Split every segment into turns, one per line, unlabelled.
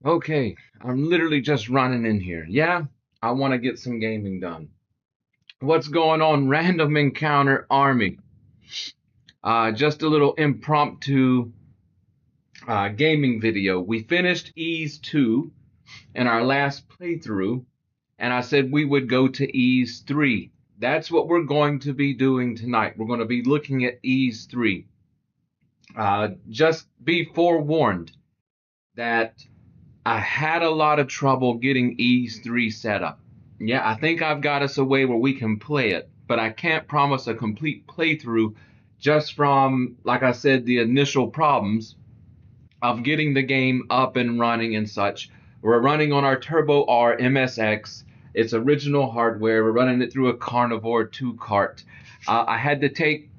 Okay, I'm literally just running in here. Yeah, I want to get some gaming done. What's going on, Random Encounter Army? Just a little impromptu gaming video. We finished Ys 2 in our last playthrough, and I said we would go to Ys 3. That's what we're going to be doing tonight. We're going to be looking at Ys 3. Just be forewarned that I had a lot of trouble getting Ys 3 set up. Yeah, I think I've got us a way where we can play it, but I can't promise a complete playthrough just from, like I said, the initial problems of getting the game up and running and such. We're running on our TurboR MSX. It's original hardware. We're running it through a Carnivore 2 cart. I had to take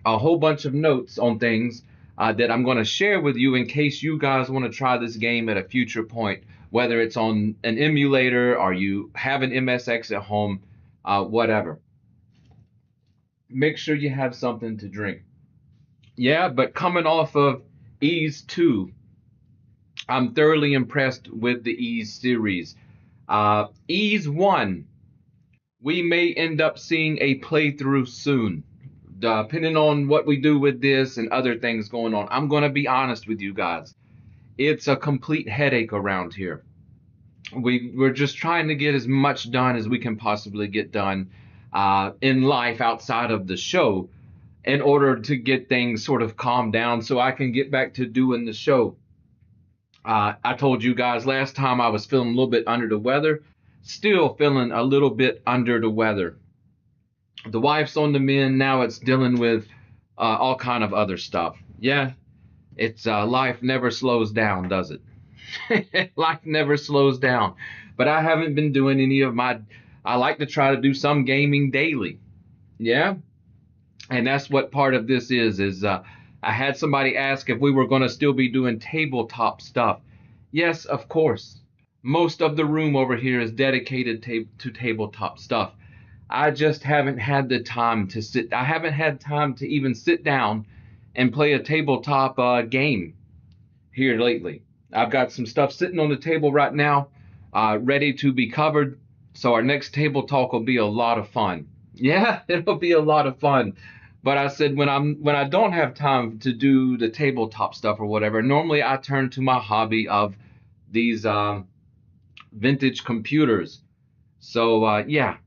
a whole bunch of notes on things that I'm going to share with you in case you guys want to try this game at a future point, whether it's on an emulator or you have an MSX at home, whatever. Make sure you have something to drink. Yeah, but coming off of Ys 2, I'm thoroughly impressed with the Ys series. Ys 1, we may end up seeing a playthrough soon, depending on what we do with this and other things going on. I'm going to be honest with you guys. It's a complete headache around here. We're just trying to get as much done as we can possibly get done in life outside of the show in order to get things sort of calmed down so I can get back to doing the show. I told you guys last time I was feeling a little bit under the weather. Still feeling a little bit under the weather. The wife's on the mend now. It's dealing with all kind of other stuff. Yeah, it's life never slows down, does it? Life never slows down. But I haven't been doing any of my. I like to try to do some gaming daily. Yeah, and that's what part of this is. I had somebody ask if we were going to still be doing tabletop stuff. Yes, of course. Most of the room over here is dedicated to tabletop stuff. I just haven't had the time to sit. I haven't had time to even sit down and play a tabletop game here lately. I've got some stuff sitting on the table right now, ready to be covered. So our next table talk will be a lot of fun. Yeah, it'll be a lot of fun. But I said when I don't have time to do the tabletop stuff or whatever, normally I turn to my hobby of these vintage computers. So yeah.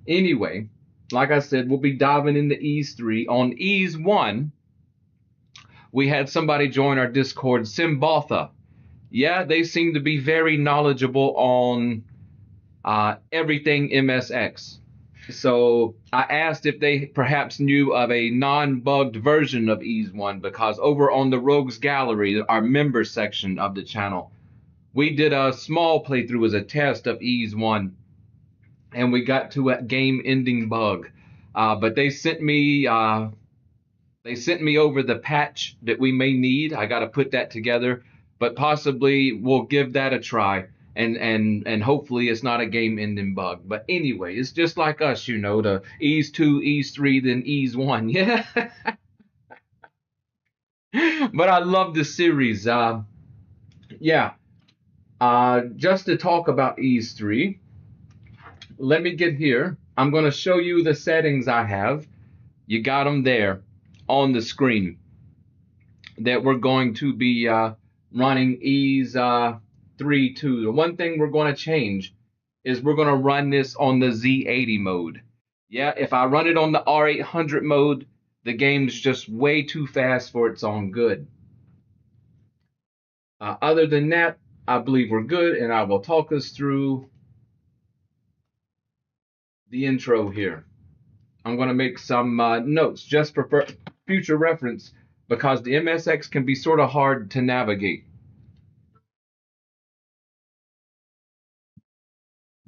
Anyway, like I said, we'll be diving into Ys 3. On Ys 1, we had somebody join our Discord, Simbaltha. Yeah, they seem to be very knowledgeable on everything MSX. So I asked if they perhaps knew of a non-bugged version of Ys 1 because over on the Rogues Gallery, our member section of the channel, we did a small playthrough as a test of Ys 1, and we got to a game-ending bug. But they sent me over the patch that we may need. I got to put that together, but possibly we'll give that a try. And hopefully it's not a game-ending bug. But anyway, it's just like us, you know, the Ys 2, Ys 3, then Ys 1. Yeah. But I love the series. Yeah. Just to talk about Ys 3, let me get here. I'm going to show you the settings I have. You got them there on the screen that we're going to be running Ys 3 2. The one thing we're going to change is we're going to run this on the Z80 mode. Yeah, if I run it on the R800 mode, the game's just way too fast for its own good. Other than that, I believe we're good, and I will talk us through the intro here. I'm going to make some notes just for future reference because the MSX can be sort of hard to navigate.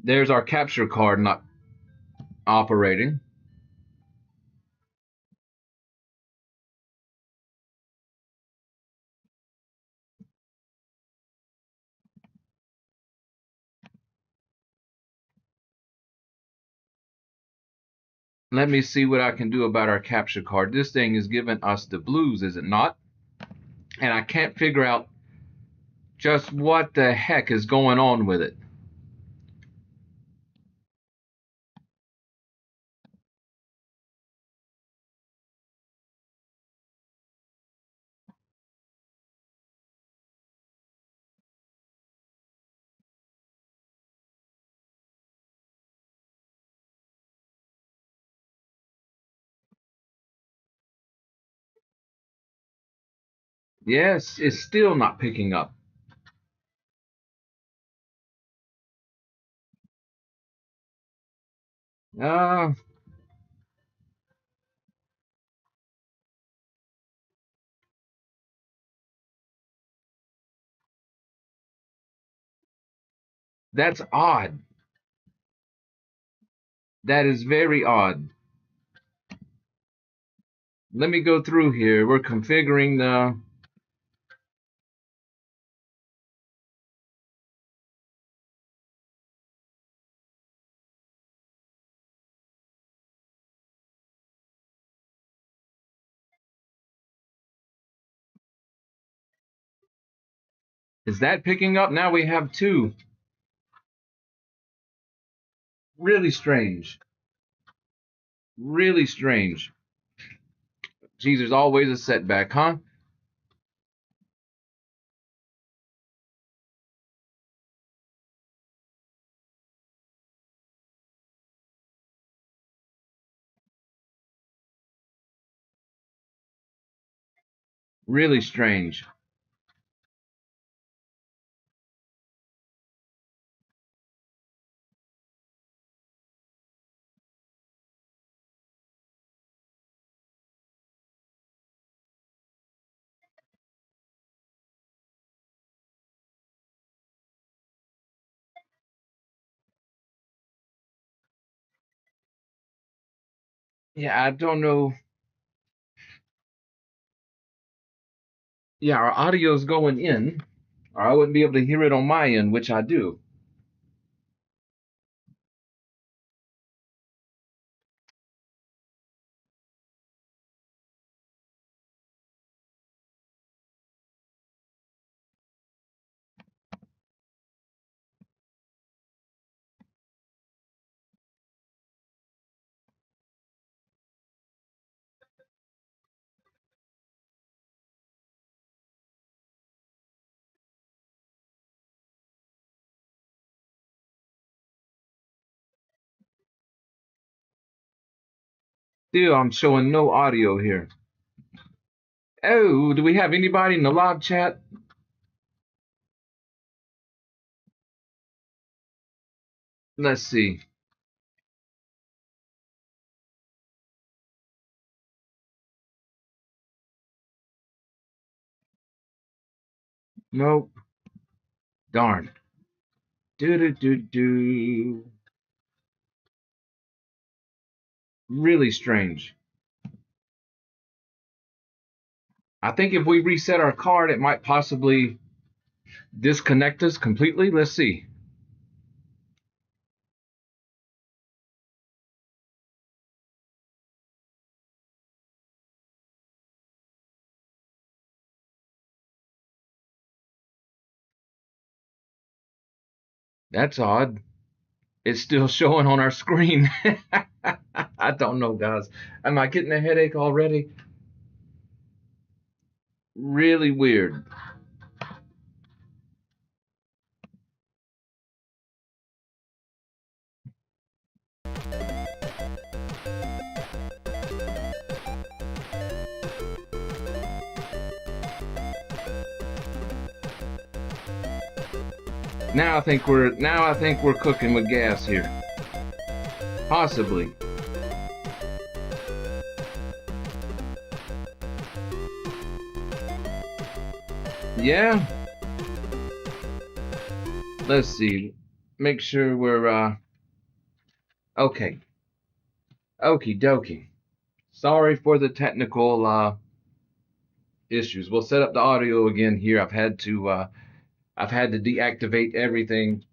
There's our capture card not operating. Let me see what I can do about our capture card. This thing is giving us the blues, is it not? And I can't figure out Just what the heck is going on with it? Yes, it's still not picking up. Uh, that's odd. That is very odd. Let me go through here. We're configuring the... Is that picking up? Now we have two. Really strange. Really strange. Geez, there's always a setback, huh? Really strange. Yeah, I don't know. Yeah, our audio's going in, or I wouldn't be able to hear it on my end, which I do. Still, I'm showing no audio here. Oh, do we have anybody in the live chat? Let's see. Nope. Darn. Do do do do. Really strange. I think if we reset our card, it might possibly disconnect us completely. Let's see. That's odd. It's still showing on our screen. I don't know, guys. Am I getting a headache already? Really weird. Now I think we're cooking with gas here. Possibly. Yeah. Let's see. Make sure we're okay. Okie dokie. Sorry for the technical issues. We'll set up the audio again here. I've had to deactivate everything.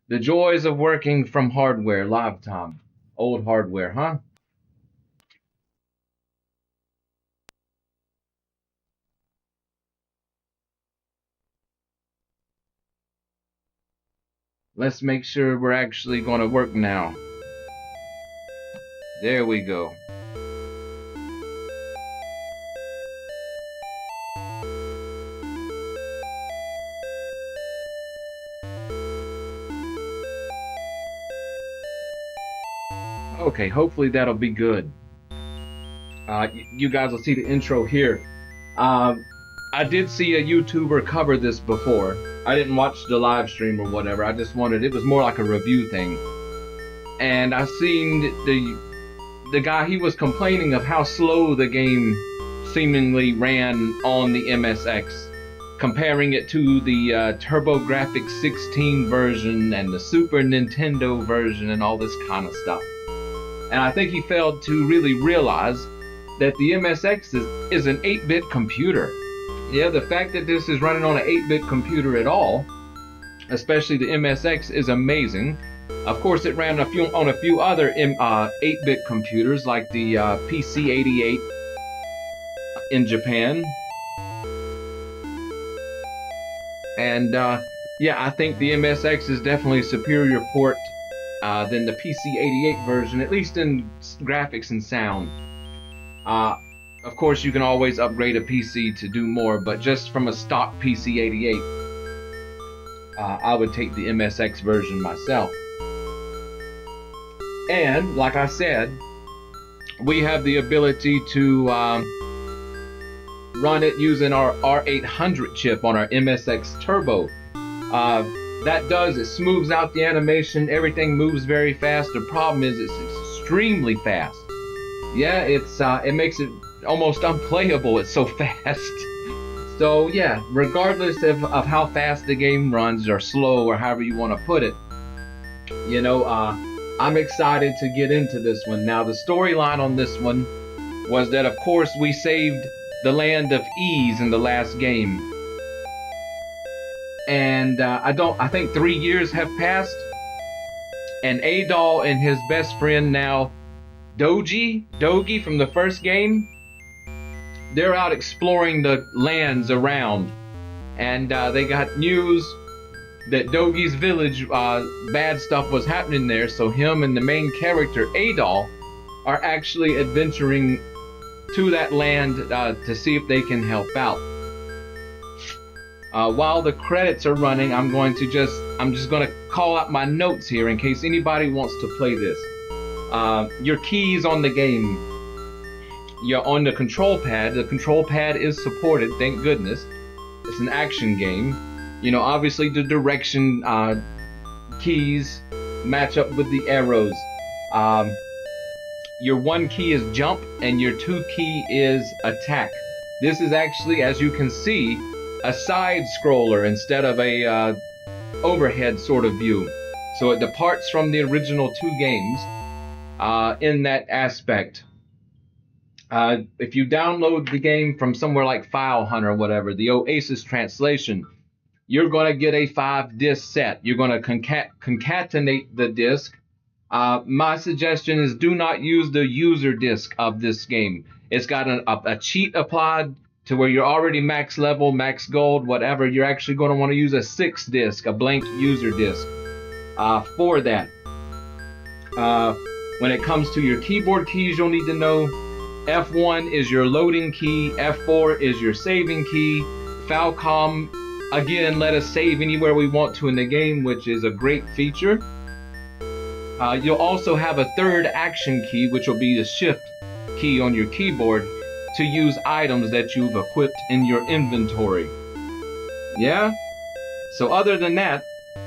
The joys of working from hardware, live time. Old hardware, huh? Let's make sure we're actually going to work now. There we go. Okay, hopefully that'll be good. You guys will see the intro here. I did see a YouTuber cover this before. I didn't watch the live stream or whatever. I just wanted, it was more like a review thing. And I seen the guy, he was complaining of how slow the game seemingly ran on the MSX, comparing it to the TurboGrafx 16 version and the Super Nintendo version and all this kind of stuff. And I think he failed to really realize that the MSX is an 8-bit computer. Yeah, the fact that this is running on an 8-bit computer at all, especially the MSX, is amazing. Of course, it ran on a few other 8-bit computers like the PC-88 in Japan. And yeah, I think the MSX is definitely a superior port than the PC-88 version, at least in graphics and sound. Of course, you can always upgrade a PC to do more, but just from a stock PC-88, I would take the MSX version myself. And, like I said, we have the ability to run it using our R800 chip on our MSX Turbo. That does, it smooths out the animation, everything moves very fast. The problem is it's extremely fast. Yeah, it makes it almost unplayable, it's so fast. So yeah, regardless of how fast the game runs, or slow, or however you want to put it, you know, I'm excited to get into this one. Now, the storyline on this one was that, of course, we saved the land of Ys in the last game. And I think 3 years have passed, and Adol and his best friend now, Dogi from the first game, they're out exploring the lands around, and they got news that Dogi's village, bad stuff was happening there, so him and the main character, Adol, are actually adventuring to that land to see if they can help out. While the credits are running, I'm just going to call out my notes here in case anybody wants to play this. Your keys on the game, you're on the control pad. The control pad is supported, thank goodness. It's an action game. You know, obviously the direction keys match up with the arrows. Your 1 key is jump and your 2 key is attack. This is actually, as you can see, a side scroller instead of a overhead sort of view. So it departs from the original 2 games in that aspect. If you download the game from somewhere like File Hunter or whatever, the Oasis translation, you're going to get a 5-disc set. You're going to concatenate the disc. My suggestion is do not use the user disc of this game. It's got a cheat applied to where you're already max level, max gold, whatever. You're actually going to want to use a 6-disc, a blank user disc for that. When it comes to your keyboard keys, you'll need to know F1 is your loading key, F4 is your saving key, Falcom, again, let us save anywhere we want to in the game, which is a great feature. You'll also have a 3rd action key, which will be the shift key on your keyboard to use items that you've equipped in your inventory. Yeah? So other than that,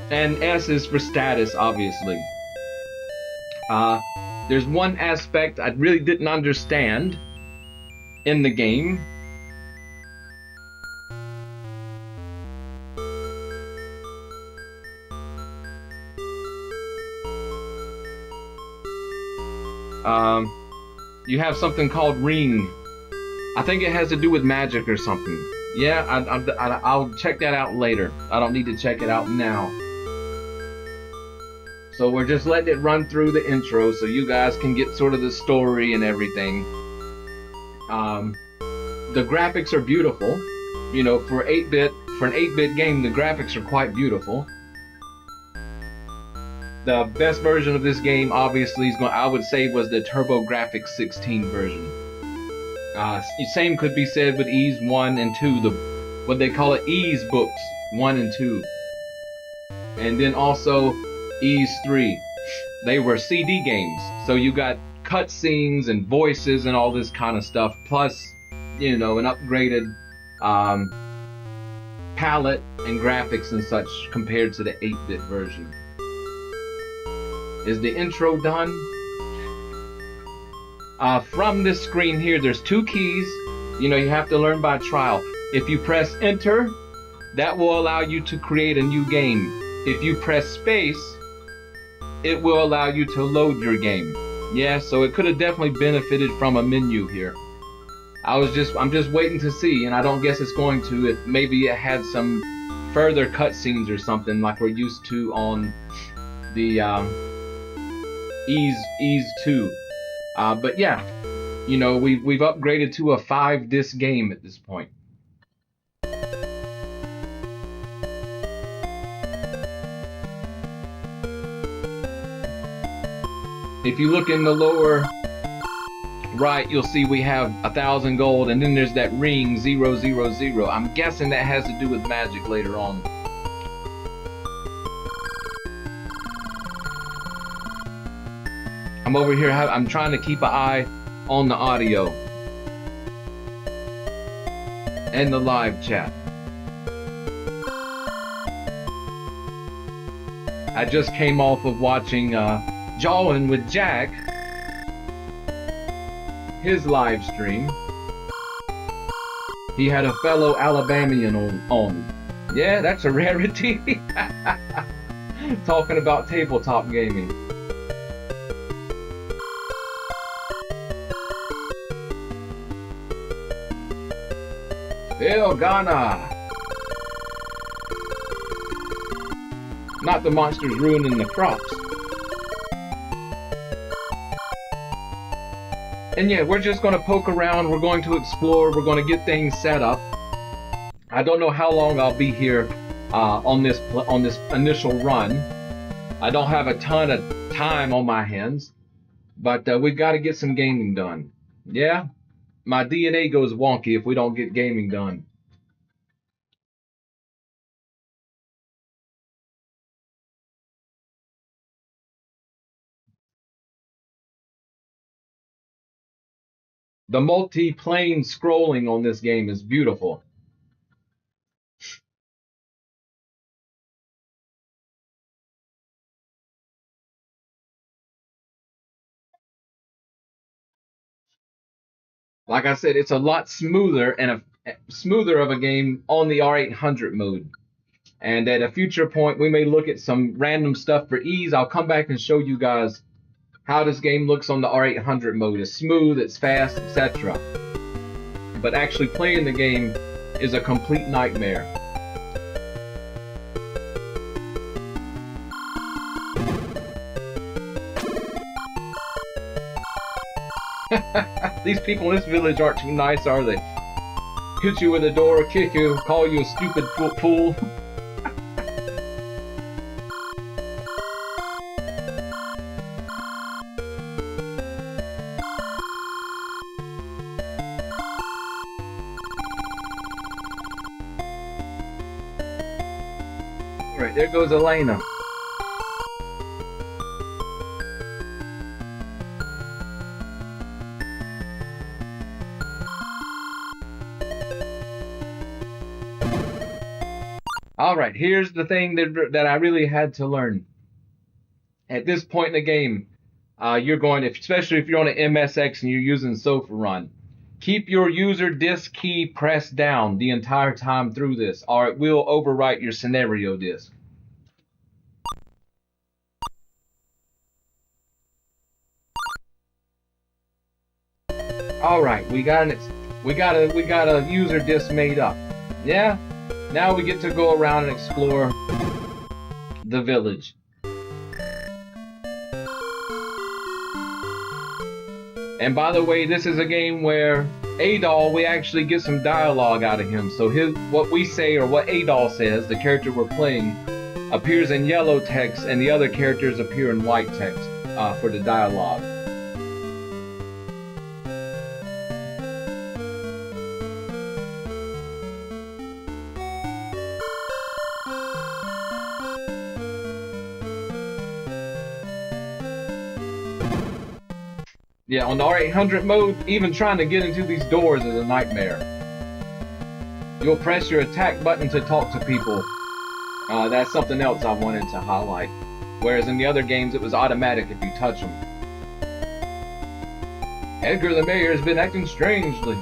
and S is for status, obviously. There's one aspect I really didn't understand in the game. You have something called ring. I think it has to do with magic or something. Yeah, I'll check that out later. I don't need to check it out now. So we're just letting it run through the intro so you guys can get sort of the story and everything. The graphics are beautiful. You know, for an 8-bit game, the graphics are quite beautiful. the best version of this game, obviously, I would say, was the TurboGrafx 16 version. Same could be said with Ys 1 and 2, what they call it, Ys books 1 and 2. And then also Ys 3. They were CD games, so you got cutscenes and voices and all this kind of stuff, plus, you know, an upgraded palette and graphics and such compared to the 8-bit version. Is the intro done? From this screen here, there's 2 keys. You know, you have to learn by trial. If you press enter, that will allow you to create a new game. If you press space, it will allow you to load your game. Yeah, so it could have definitely benefited from a menu here. I'm just waiting to see, and I don't guess it's going to. If maybe it had some further cutscenes or something like we're used to on the Ys 2. But yeah, you know, we've upgraded to a 5-disc game at this point. If you look in the lower right, you'll see we have 1,000 gold, and then there's that ring 000. I'm guessing that has to do with magic later on. I'm over here, I'm trying to keep an eye on the audio and the live chat. I just came off of watching Jawin with Jack, his live stream. He had a fellow Alabamian on. Yeah, that's a rarity. Talking about tabletop gaming. Phil Ghana. Not the monsters ruining the crops. And yeah, we're just going to poke around, we're going to explore, we're going to get things set up. I don't know how long I'll be here on this initial run. I don't have a ton of time on my hands, but we've got to get some gaming done. Yeah, my DNA goes wonky if we don't get gaming done. The multi-plane scrolling on this game is beautiful. Like I said, it's a lot smoother and smoother of a game on the R800 mode. And at a future point, we may look at some random stuff for Ys. I'll come back and show you guys how this game looks on the R800 mode. It's smooth, it's fast, etc. But actually playing the game is a complete nightmare. These people in this village aren't too nice, are they? Hit you with a door, kick you, call you a stupid fool. Right, there goes Elena. Alright, here's the thing that I really had to learn. At this point in the game, you're going, especially if you're on an MSX and you're using Sofa Run, keep your user disk key pressed down the entire time through this, or it will overwrite your scenario disk. Alright, we got a user disk made up. Yeah? Now we get to go around and explore the village. And by the way, this is a game where Adol, we actually get some dialogue out of him. So what we say or what Adol says, the character we're playing, appears in yellow text and the other characters appear in white text for the dialogue. Yeah, on the R800 mode, even trying to get into these doors is a nightmare. You'll press your attack button to talk to people. That's something else I wanted to highlight. Whereas in the other games, it was automatic if you touch them. Edgar the Mayor has been acting strangely.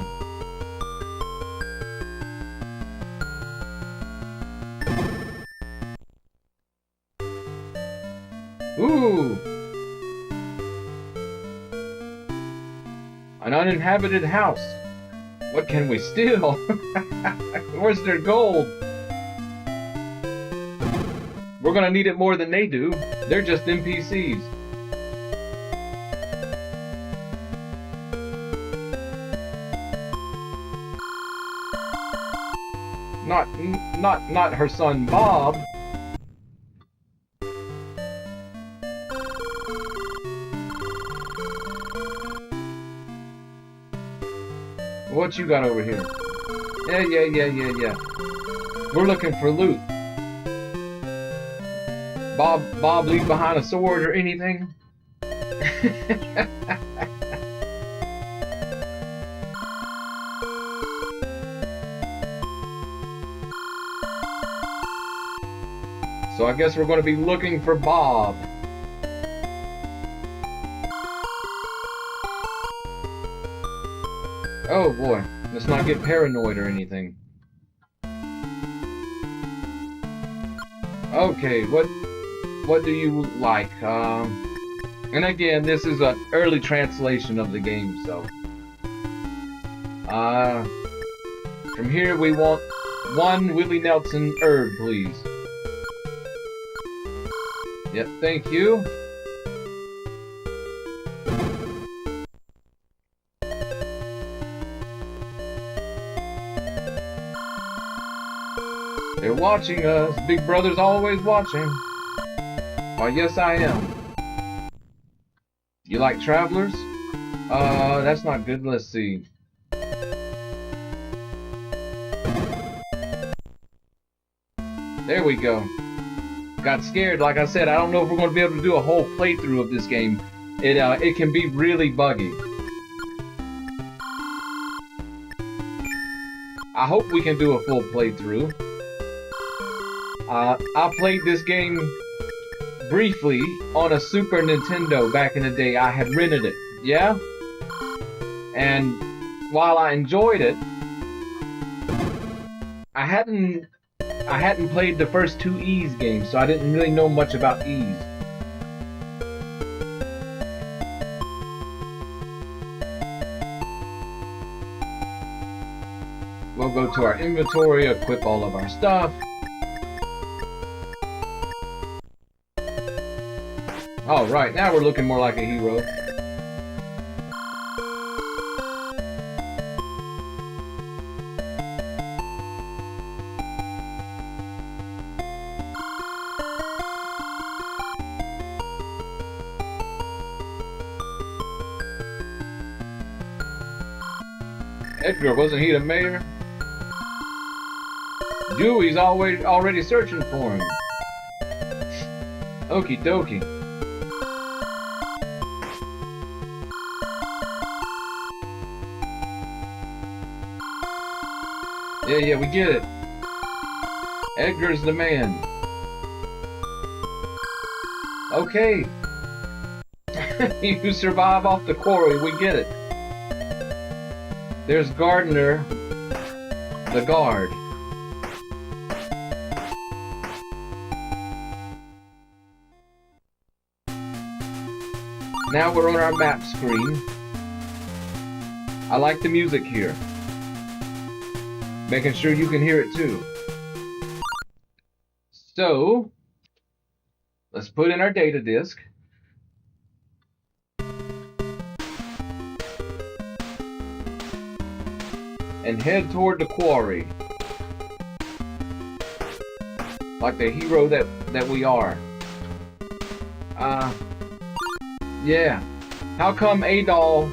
Ooh! An uninhabited house. What can we steal? Where's their gold? We're gonna need it more than they do. They're just NPCs. Not her son Bob. What you got over here? Yeah. We're looking for loot. Bob leave behind a sword or anything? So I guess we're going to be looking for Bob. Oh boy, let's not get paranoid or anything. Okay, what do you like? And again, this is an early translation of the game, so. From here we want 1 Willie Nelson herb, please. Yep, thank you. They're watching us. Big Brother's always watching. Why, yes I am. You like travelers? That's not good. Let's see. There we go. Got scared. Like I said, I don't know if we're going to be able to do a whole playthrough of this game. It can be really buggy. I hope we can do a full playthrough. I played this game briefly on a Super Nintendo back in the day. I had rented it, yeah? And while I enjoyed it, I hadn't played the first 2 Ys games, so I didn't really know much about Ys. We'll go to our inventory, equip all of our stuff. Alright, now we're looking more like a hero. Edgar, wasn't he the mayor? Dewey's already searching for him. Okie dokie. Yeah, we get it. Edgar's the man. Okay. You survive off the quarry, we get it. There's Gardner, the guard. Now we're on our map screen. I like the music here. Making sure you can hear it too. So, let's put in our data disk. And head toward the quarry. like the hero that we are. Yeah. How come Adol,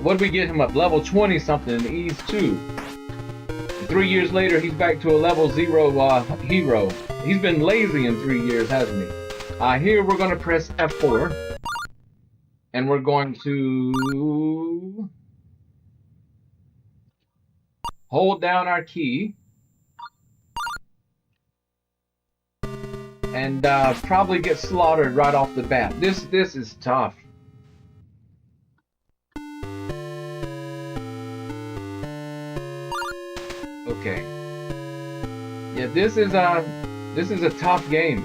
what did we get him up? Level 20 something in Ys 2. 3 years later, he's back to a level 0 hero. He's been lazy in 3 years, hasn't he? Here we're going to press F4. And we're going to hold down our key. And probably get slaughtered right off the bat. This is tough. Okay. Yeah, this is a tough game.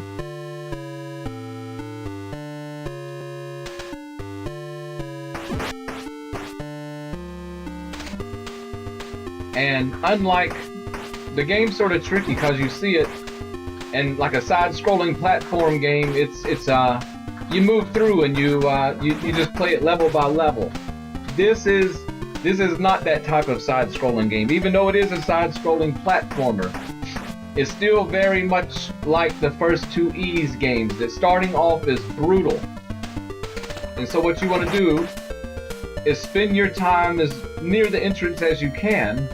And unlike the game's sort of tricky because you see it, and like a side-scrolling platform game, it's you move through and you just play it level by level. This is not that type of side-scrolling game. Even though it is a side-scrolling platformer, it's still very much like the first two Ys games. That starting off is brutal. And so what you want to do is spend your time as near the entrance as you can,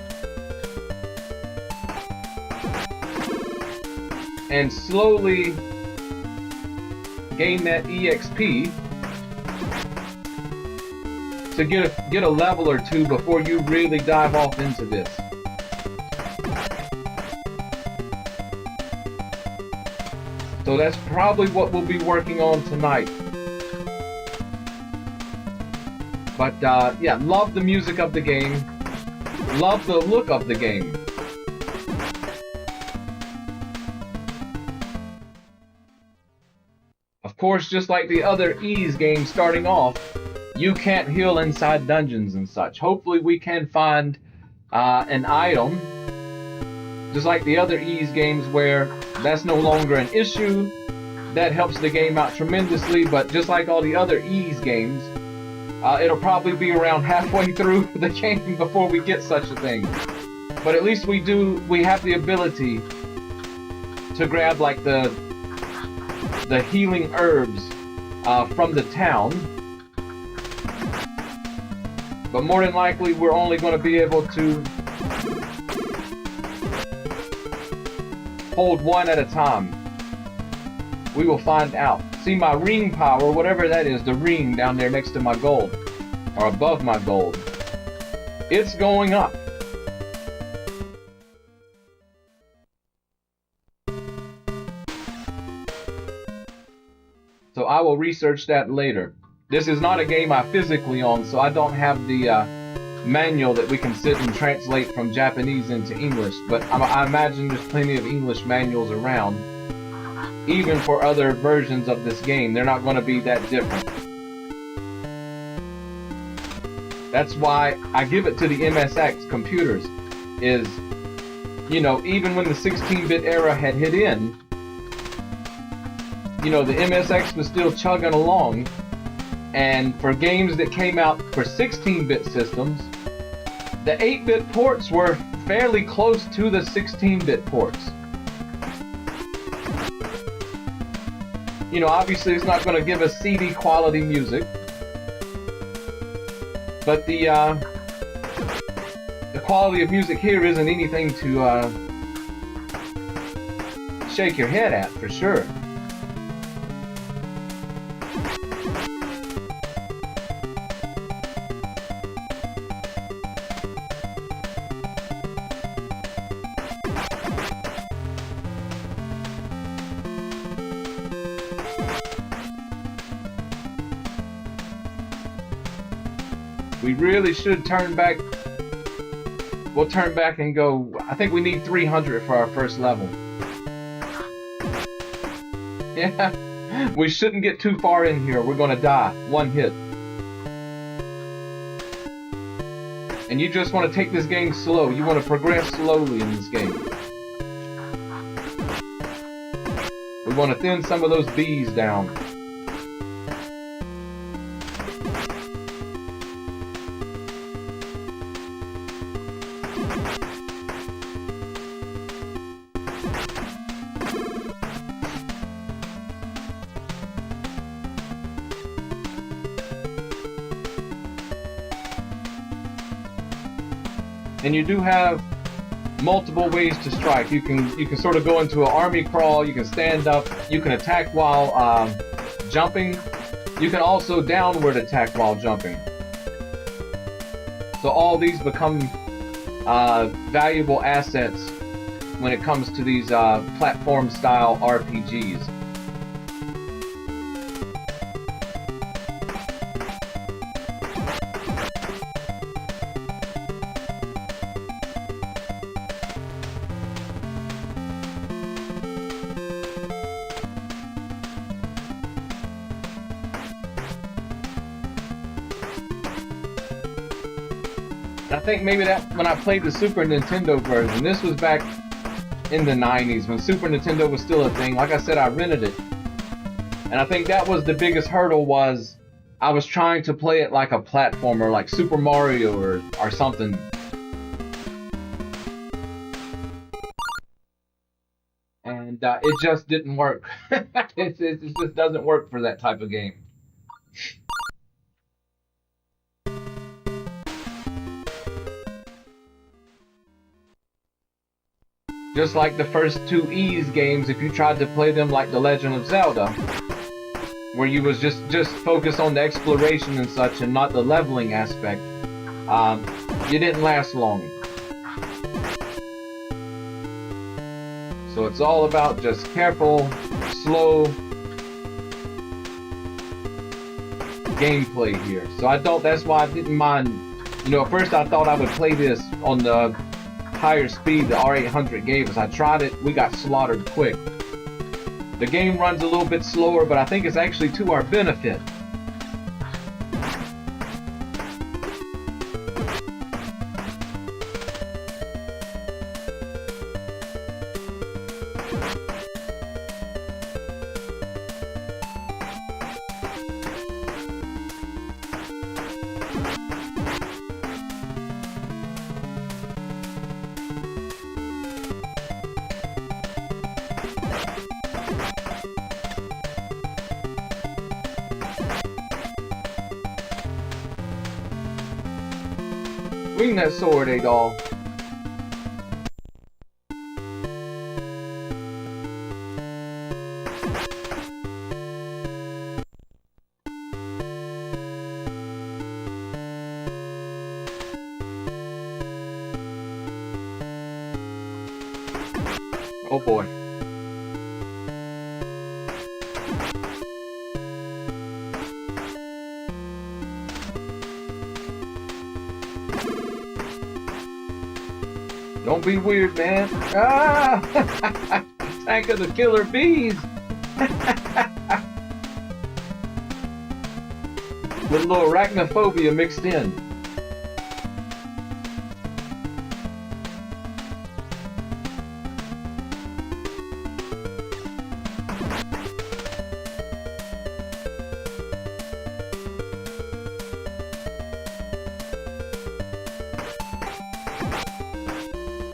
and slowly gain that EXP to get a level or two before you really dive off into this. So that's probably what we'll be working on tonight. But yeah, love the music of the game. Love the look of the game. Of course, just like the other Ys games starting off, you can't heal inside dungeons and such. Hopefully we can find an item, just like the other Ys games where that's no longer an issue. That helps the game out tremendously, but just like all the other Ys games, it'll probably be around halfway through the game before we get such a thing. But at least we have the ability to grab like the healing herbs from the town. But more than likely, we're only going to be able to hold one at a time. We will find out. See my ring power, whatever that is, the ring down there next to my gold, or above my gold. It's going up. So I will research that later. This is not a game I physically own, so I don't have the manual that we can sit and translate from Japanese into English, but I imagine there's plenty of English manuals around. Even for other versions of this game, they're not going to be that different. That's why I give it to the MSX computers, is, you know, even when the 16-bit era had hit in, you know, the MSX was still chugging along, and for games that came out for 16-bit systems, the 8-bit ports were fairly close to the 16-bit ports. You know, obviously it's not going to give us CD quality music, but the quality of music here isn't anything to shake your head at, for sure. We really should turn back. We'll turn back and go. I think we need 300 for our first level. Yeah, we shouldn't get too far in here. We're gonna die. One hit. And you just want to take this game slow. You want to progress slowly in this game. We want to thin some of those bees down. and you do have multiple ways to strike. You can sort of go into an army crawl. You can stand up. You can attack while jumping. You can also downward attack while jumping. So all these become valuable assets when it comes to these platform-style RPGs. I think maybe that when I played the Super Nintendo version, this was back in the 90s when Super Nintendo was still a thing. Like I said, I rented it. And I think that was the biggest hurdle, was I was trying to play it like a platformer, like Super Mario or something. And it just didn't work. it just doesn't work for that type of game. Just like the first two Ys games, if you tried to play them like The Legend of Zelda, where you was just focused on the exploration and such and not the leveling aspect, you didn't last long. So it's all about just careful, slow gameplay here. So that's why I didn't mind, at first I thought I would play this on the higher speed the R800 gave us. I tried it, we got slaughtered quick. The game runs a little bit slower, but I think it's actually to our benefit. Swing that sword, Adol. Oh boy. Don't be weird, man. Ah! Attack of the killer bees. With a little arachnophobia mixed in.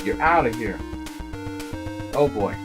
You're out of here. Oh boy.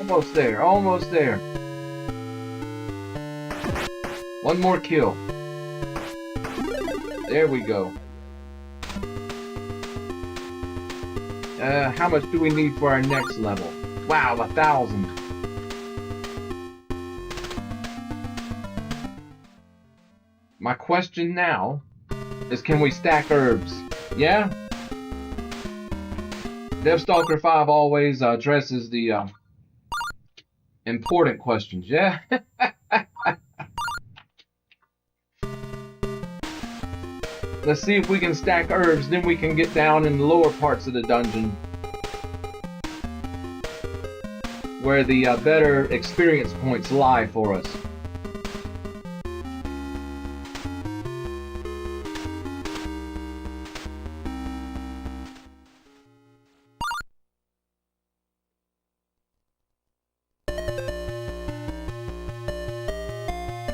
Almost there, almost there. One more kill. There we go. How much do we need for our next level? Wow, 1,000. My question now is, can we stack herbs? Yeah? Devstalker 5 always addresses the important questions, yeah? Let's see if we can stack herbs, then we can get down in the lower parts of the dungeon, where the better experience points lie for us.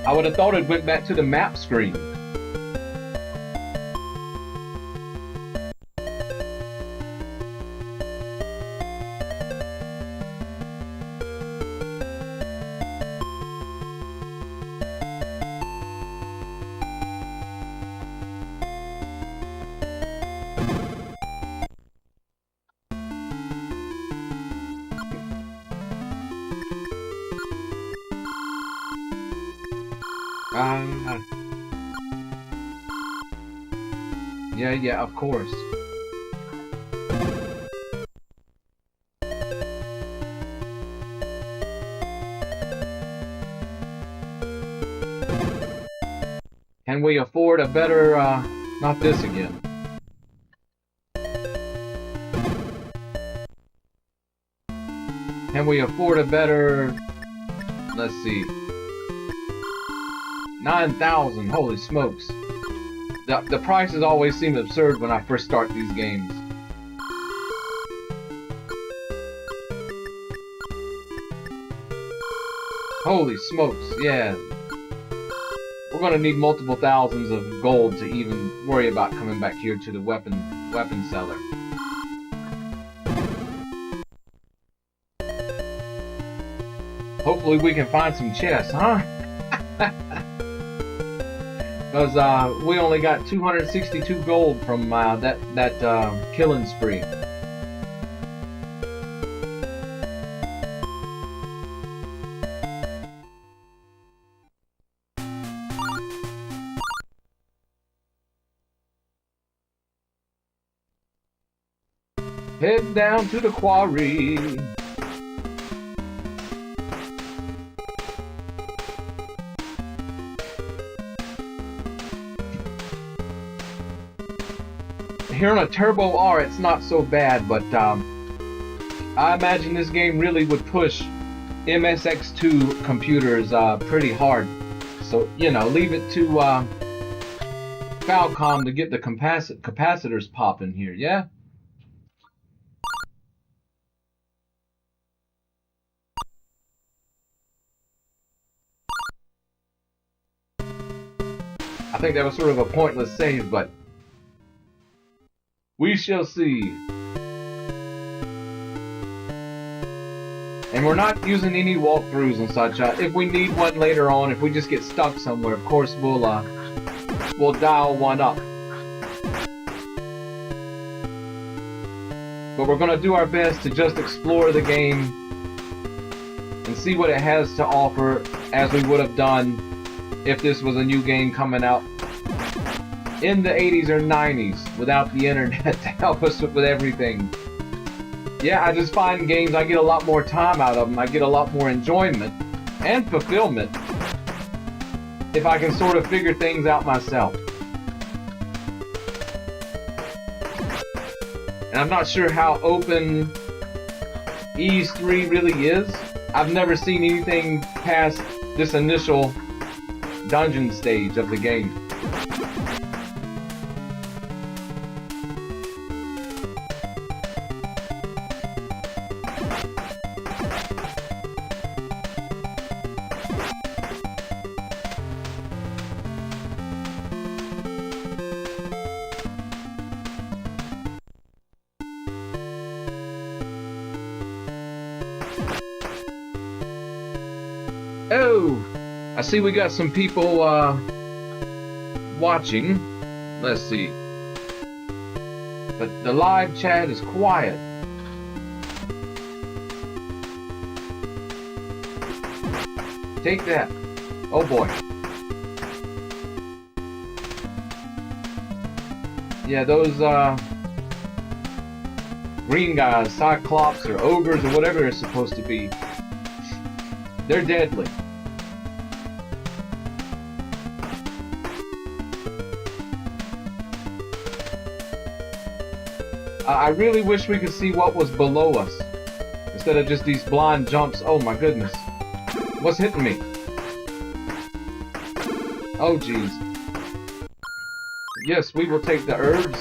I would have thought it went back to the map screen. Yeah, of course. Can we afford a better, not this again. Can we afford a better, let's see, 9,000, holy smokes. The prices always seem absurd when I first start these games. Holy smokes, yeah. We're gonna need multiple thousands of gold to even worry about coming back here to the weapon seller. Hopefully we can find some chests, huh? Because we only got 262 gold from that killing spree. Head down to the quarry. Here on a TurboR, it's not so bad, but I imagine this game really would push MSX2 computers pretty hard. So, you know, leave it to Falcom to get the capacitors popping here, yeah? I think that was sort of a pointless save, but we shall see. And we're not using any walkthroughs and such. If we need one later on, if we just get stuck somewhere, of course we'll dial one up. But we're gonna do our best to just explore the game and see what it has to offer, as we would have done if this was a new game coming out in the 80s or 90s without the internet to help us with everything. Yeah, I just find games, I get a lot more time out of them. I get a lot more enjoyment and fulfillment if I can sort of figure things out myself. And I'm not sure how open Ys III really is. I've never seen anything past this initial dungeon stage of the game. Oh, I see we got some people watching. Let's see. But the live chat is quiet. Take that. Oh boy. Yeah, those green guys, Cyclops or ogres or whatever they're supposed to be, they're deadly. I really wish we could see what was below us instead of just these blind jumps. Oh my goodness. What's hitting me? Oh geez. Yes, we will take the herbs.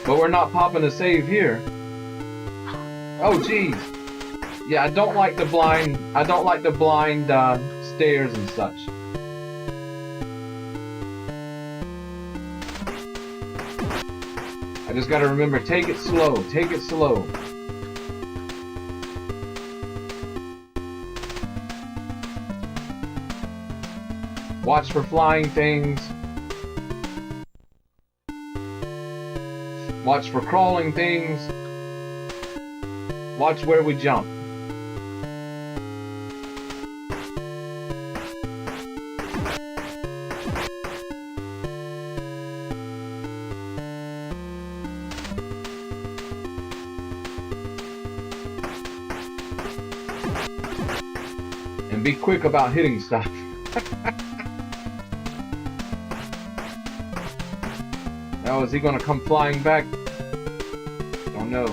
But we're not popping a save here. Oh geez. Yeah, I don't like the blind stairs and such. I just gotta remember, take it slow, take it slow. Watch for flying things. Watch for crawling things. Watch where we jump. And be quick about hitting stuff. Oh, is he gonna come flying back? Don't know.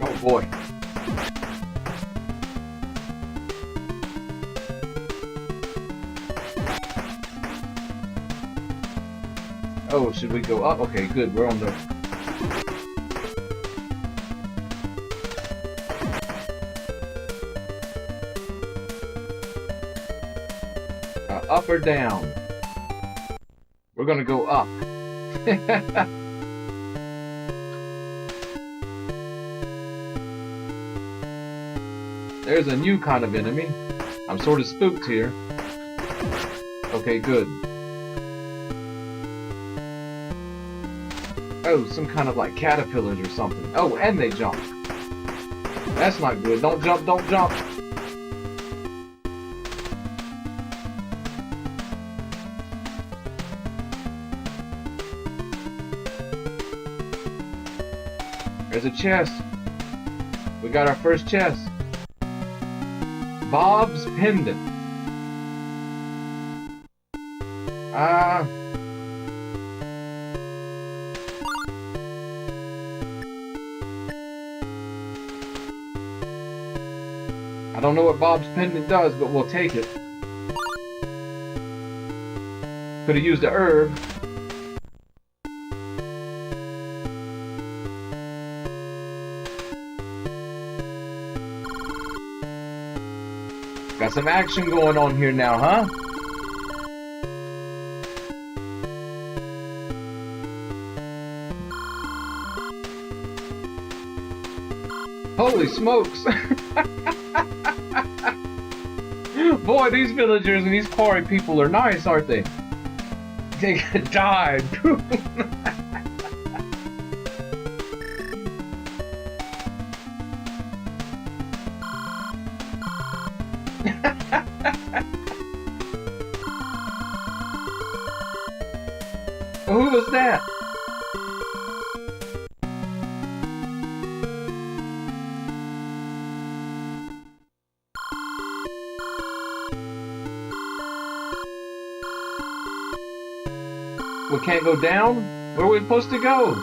Oh boy. Oh, should we go up? Okay, good. We're on the... up or down? We're gonna go up. There's a new kind of enemy. I'm sort of spooked here. Okay, good. Oh, some kind of like caterpillars or something. Oh, and they jump. That's not good. Don't jump, don't jump. There's a chest. We got our first chest. Bob's pendant. I don't know what Bob's pendant does, but we'll take it. Could have used a herb. Got some action going on here now, huh? Holy smokes! Boy, these villagers and these quarry people are nice, aren't they? They died. Who was that? We can't go down? Where are we supposed to go?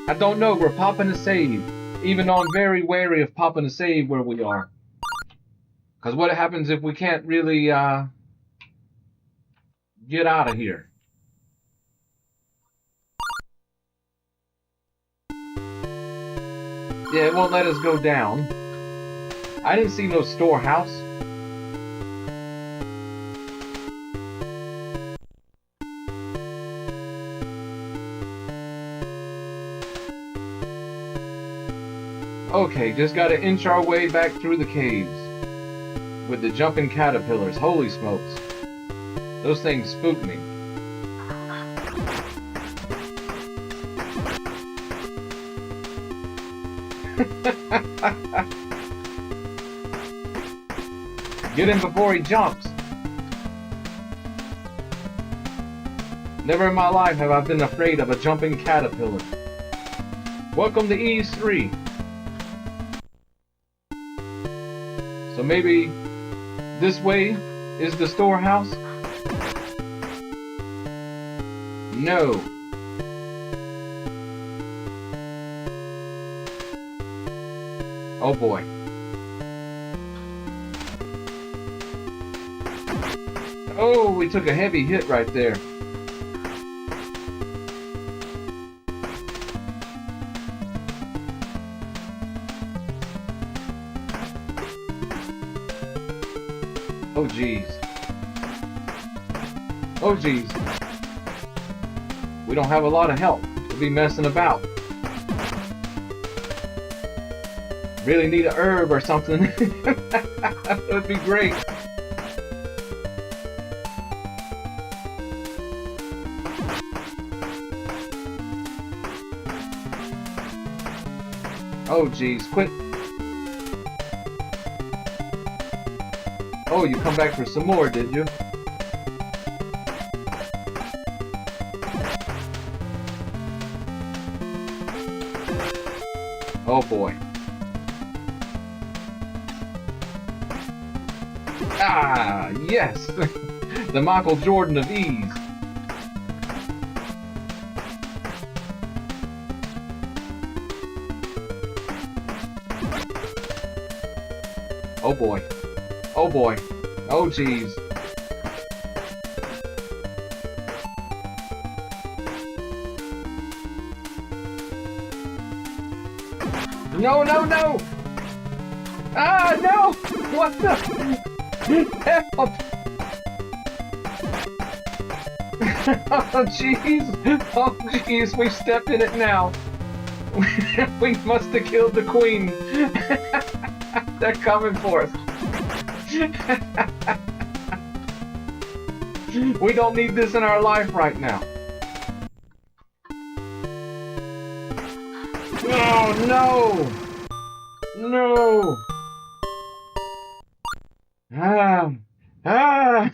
I don't know. We're popping a save. Even though I'm very wary of popping a save where we are. Because what happens if we can't really get out of here? Yeah, it won't let us go down. I didn't see no storehouse. Okay, just gotta inch our way back through the caves. With the jumping caterpillars. Holy smokes. Those things spook me. Get him before he jumps. Never in my life have I been afraid of a jumping caterpillar. Welcome to Ys III. So maybe this way is the storehouse? No. Oh boy. Oh, we took a heavy hit right there. Oh geez. Oh geez. We don't have a lot of help to be messing about. Really need a herb or something. That would be great. Oh geez, quit. Oh, you come back for some more, did you? Oh boy. Ah, yes! The Michael Jordan of ease. Oh boy. Oh boy. Oh jeez. No, no, no! Ah, no! What the? Help! Oh jeez! Oh jeez, we stepped in it now. We must have killed the queen. They're coming for us. We don't need this in our life right now. Oh no! No! Ah! Ah!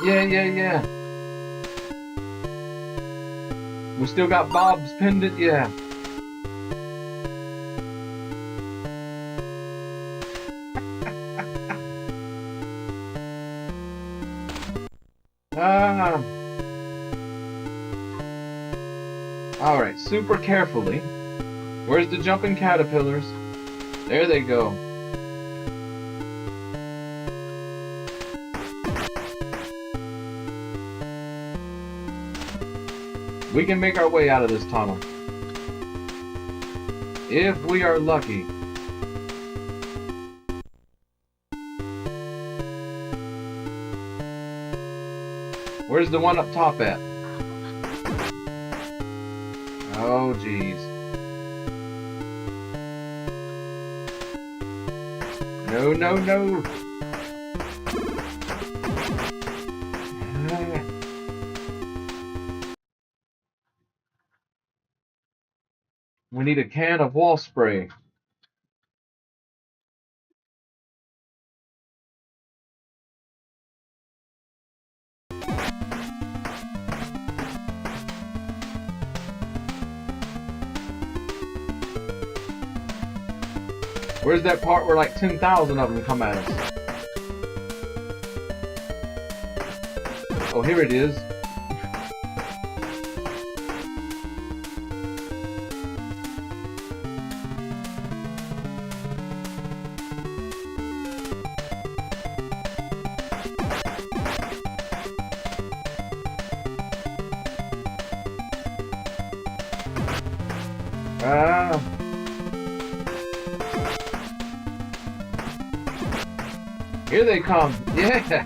Yeah. We still got Bob's pendant, yeah. Ah. Alright, super carefully. Where's the jumping caterpillars? There they go. We can make our way out of this tunnel. If we are lucky. Where's the one up top at? Oh, jeez. No, no, no. We need a can of wall spray. Where's that part where like 10,000 of them come at us? Oh, here it is. Ah. Here they come. Yeah.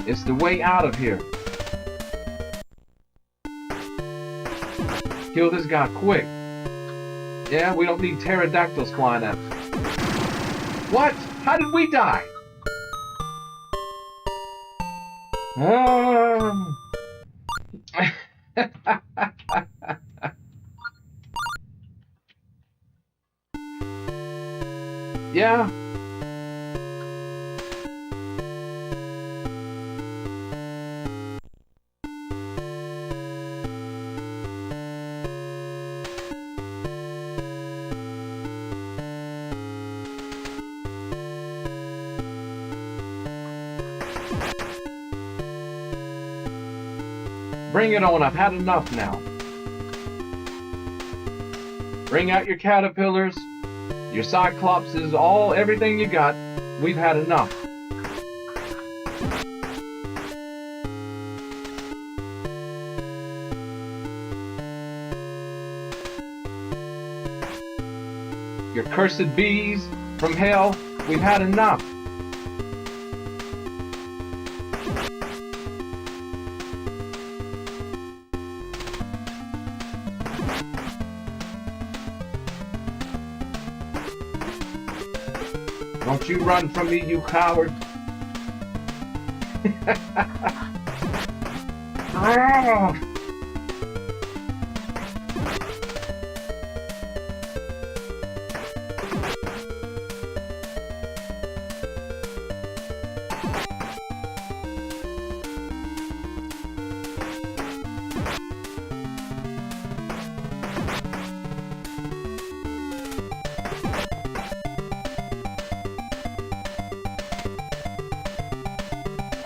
It's the way out of here. Kill this guy quick. Yeah, we don't need pterodactyls flying at us. What? How did we die? Yeah. Bring it on, I've had enough now. Bring out your caterpillars, your cyclopses, everything you got. We've had enough. Your cursed bees from hell, we've had enough. Don't you run from me, you coward.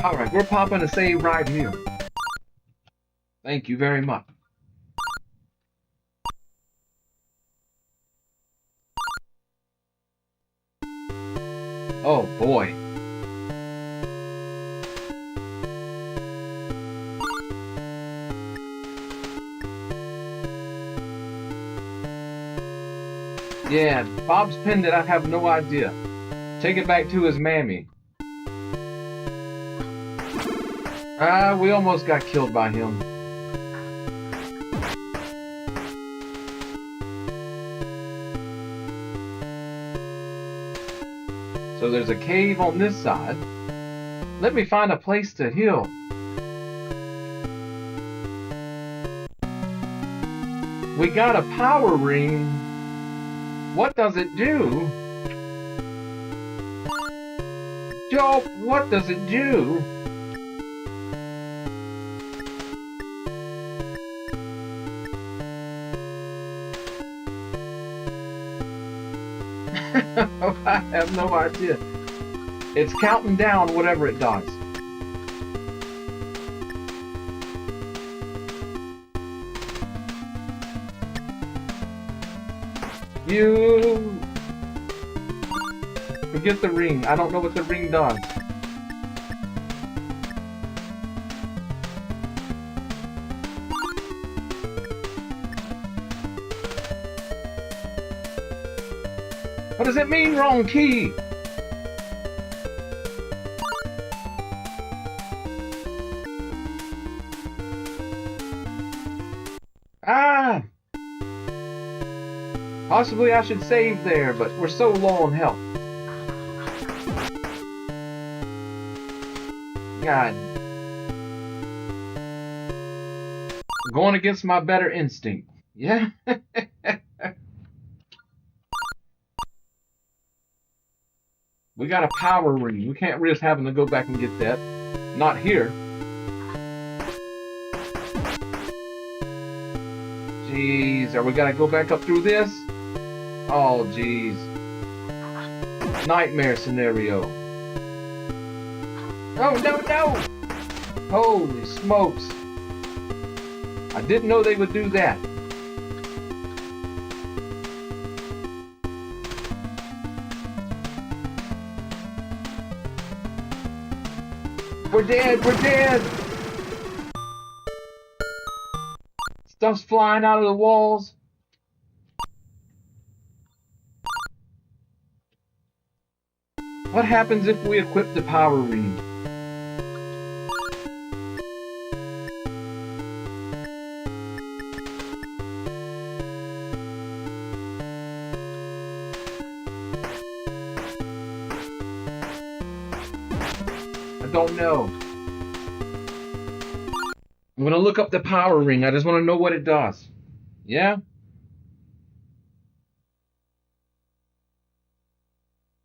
Alright, we're popping a save right here. Thank you very much. Oh boy. Yeah, Bob's pinned it, I have no idea. Take it back to his mammy. We almost got killed by him. So there's a cave on this side. Let me find a place to heal. We got a power ring. What does it do? Joe, what does it do? I have no idea. It's counting down whatever it does. You forget the ring. I don't know what the ring does. What does it mean, wrong key? Ah! Possibly I should save there, but we're so low on health. God. Going against my better instinct. Yeah? We got a power ring. We can't risk having to go back and get that. Not here. Jeez, are we gonna go back up through this? Oh, jeez. Nightmare scenario. Oh, no, no! Holy smokes. I didn't know they would do that. We're dead, we're dead! Stuff's flying out of the walls. What happens if we equip the power ring? don't know. I'm gonna look up the power ring. I just want to know what it does. Yeah?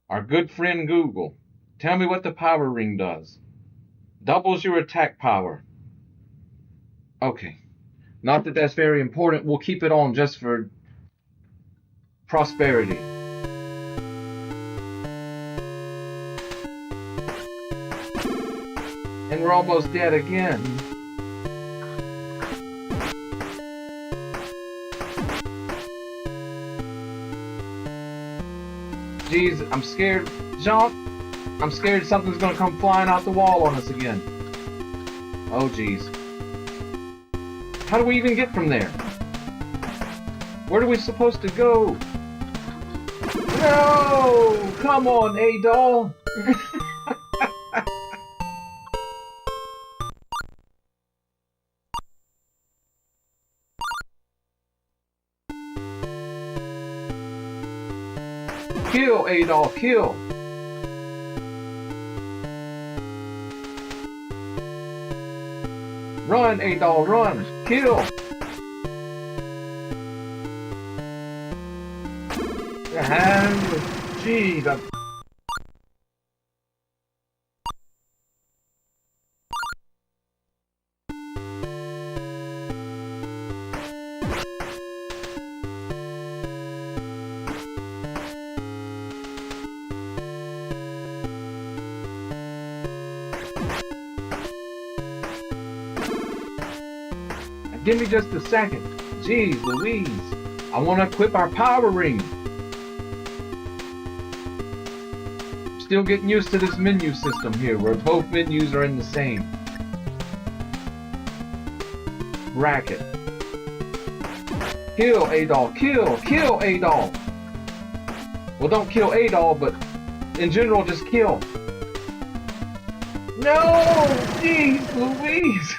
Our good friend Google. Tell me what the power ring does. Doubles your attack power. Okay. Not that that's very important. We'll keep it on just for prosperity. And we're almost dead again. Jeez, I'm scared. Jump! I'm scared something's gonna come flying out the wall on us again. Oh, jeez. How do we even get from there? Where are we supposed to go? No! Come on, A-Doll! Kill, A-Doll, kill! Run, A-Doll, run! Kill! Jeez, give me just a second. Jeez Louise. I want to equip our power ring. Still getting used to this menu system here, where both menus are in the same bracket. Kill A-Doll, kill! Kill A-Doll! Well, don't kill A-Doll, but in general, just kill. No! Jeez Louise!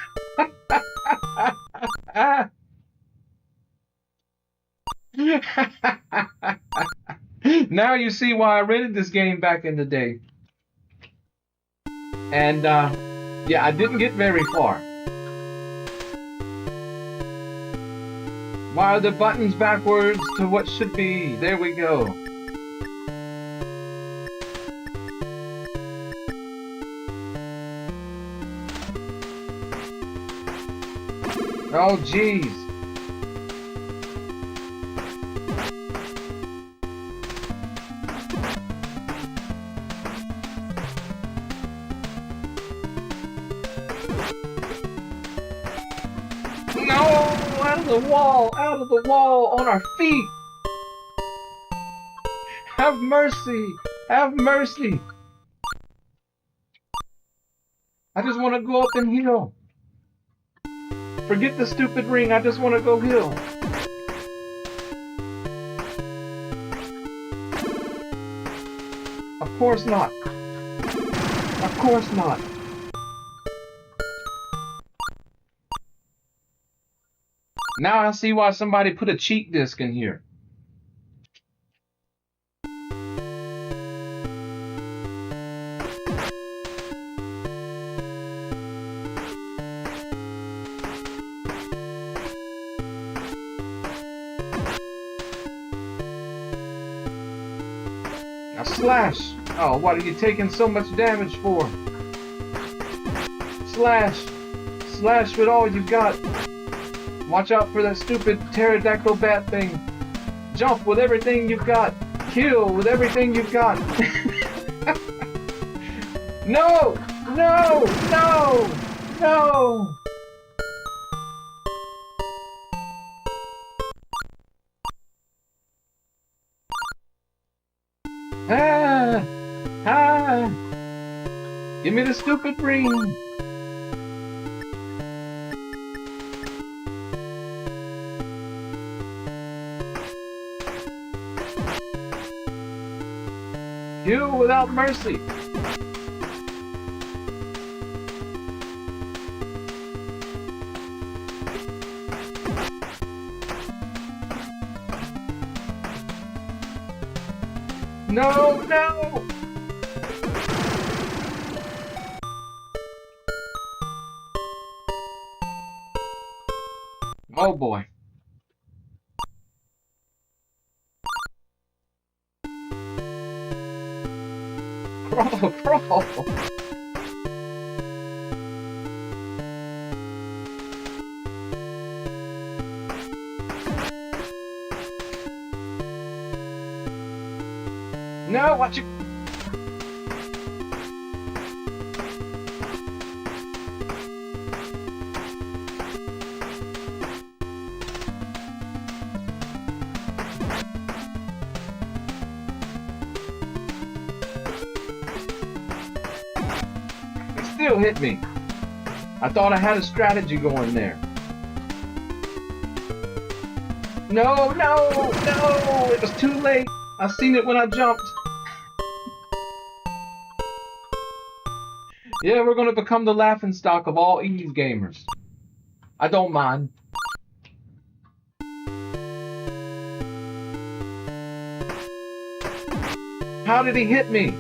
Now you see why I rented this game back in the day. And, yeah, I didn't get very far. Why are the buttons backwards to what should be? There we go. Oh, jeez. Out of the wall, on our feet. Have mercy, have mercy. I just want to go up and heal. Forget the stupid ring, I just want to go heal. Of course not. Of course not. Now I see why somebody put a cheat disc in here. Now slash! Oh, what are you taking so much damage for? Slash! Slash with all you've got! Watch out for that stupid pterodactyl bat thing. Jump with everything you've got. Kill with everything you've got. No! No! No! No! Ah! Ah! Give me the stupid ring! Kill without mercy. No, no. Oh boy. Crawl. No, watch it. It still hit me. I thought I had a strategy going there. No, no, no! It was too late. I seen it when I jumped. Yeah, we're gonna become the laughingstock of all Ys gamers. I don't mind. How did he hit me?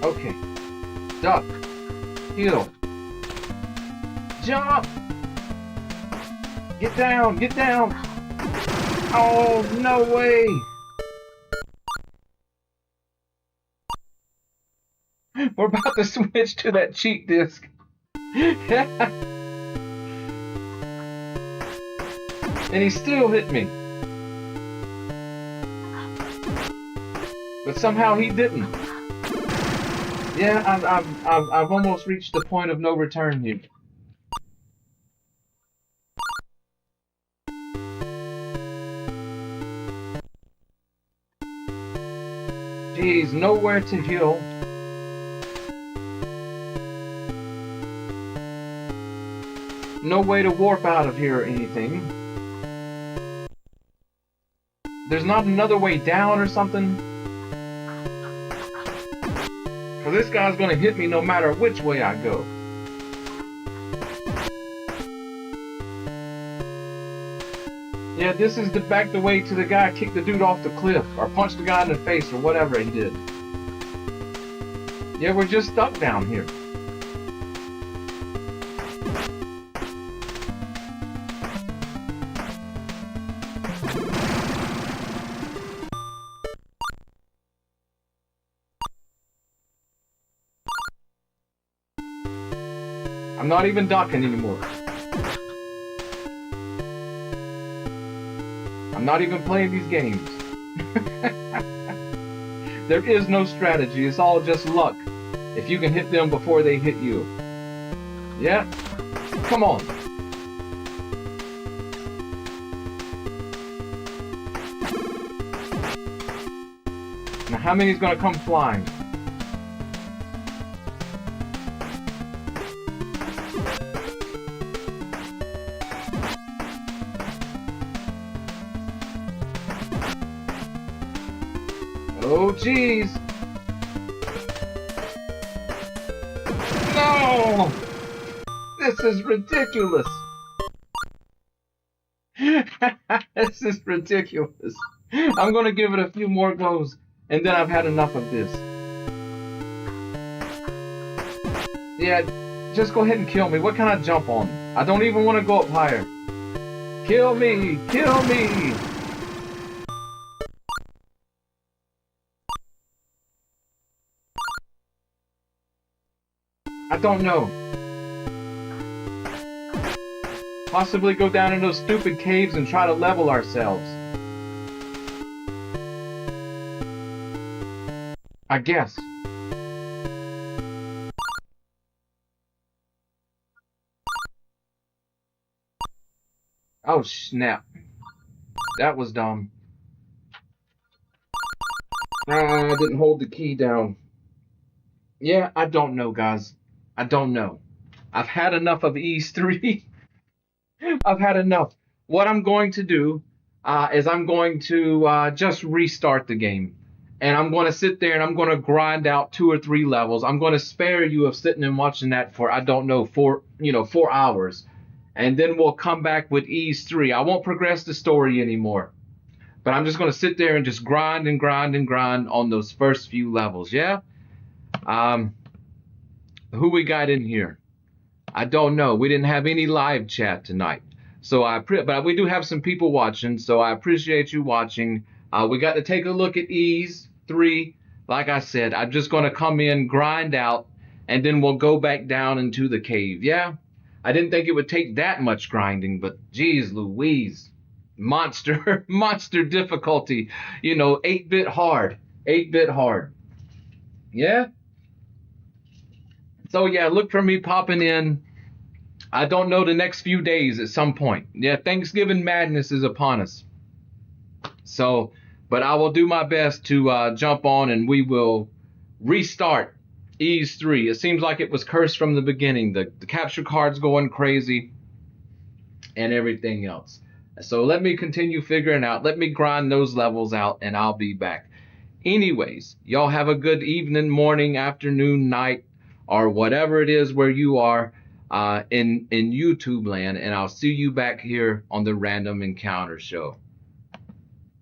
Okay. Duck. Heel. Jump! Get down! Get down! Oh, no way! We're about to switch to that cheat disc. And he still hit me. But somehow he didn't. Yeah, I've almost reached the point of no return here. Jeez, nowhere to heal. No way to warp out of here or anything. There's not another way down or something? Well, this guy's gonna hit me no matter which way I go. Yeah, this is back the way to the guy kicked the dude off the cliff, or punched the guy in the face, or whatever he did. Yeah, we're just stuck down here. I'm not even ducking anymore. I'm not even playing these games. There is no strategy. It's all just luck. If you can hit them before they hit you. Yeah. Come on. Now how many's gonna come flying? Oh, jeez. No! This is ridiculous. This is ridiculous. I'm going to give it a few more goes, and then I've had enough of this. Yeah, just go ahead and kill me. What can I jump on? I don't even want to go up higher. Kill me! Kill me! I don't know. Possibly go down in those stupid caves and try to level ourselves. I guess. Oh, snap. That was dumb. I didn't hold the key down. Yeah, I don't know, guys. I don't know. I've had enough of Ys III. I've had enough. What I'm going to do is I'm going to just restart the game. And I'm going to sit there and I'm going to grind out 2 or 3 levels. I'm going to spare you of sitting and watching that for, I don't know, 4 hours. and then we'll come back with Ys 3. I won't progress the story anymore, but I'm just going to sit there and just grind and grind and grind on those first few levels. Yeah. Who we got in here? I don't know. We didn't have any live chat tonight, so but we do have some people watching, so I appreciate you watching. We got to take a look at Ys 3. Like I said, I'm just going to come in, grind out, and then we'll go back down into the cave. Yeah, I didn't think it would take that much grinding, but geez Louise, monster monster difficulty. You know, 8-bit hard, 8-bit hard. Yeah. So yeah, look for me popping in. I don't know, the next few days at some point. Yeah, Thanksgiving madness is upon us. So, but I will do my best to jump on, and we will restart Ys 3. It seems like it was cursed from the beginning. The capture card's going crazy and everything else. So let me continue figuring out. Let me grind those levels out, and I'll be back. Anyways, y'all have a good evening, morning, afternoon, night, or whatever it is where you are in YouTube land, and I'll see you back here on the Random Encounter Show.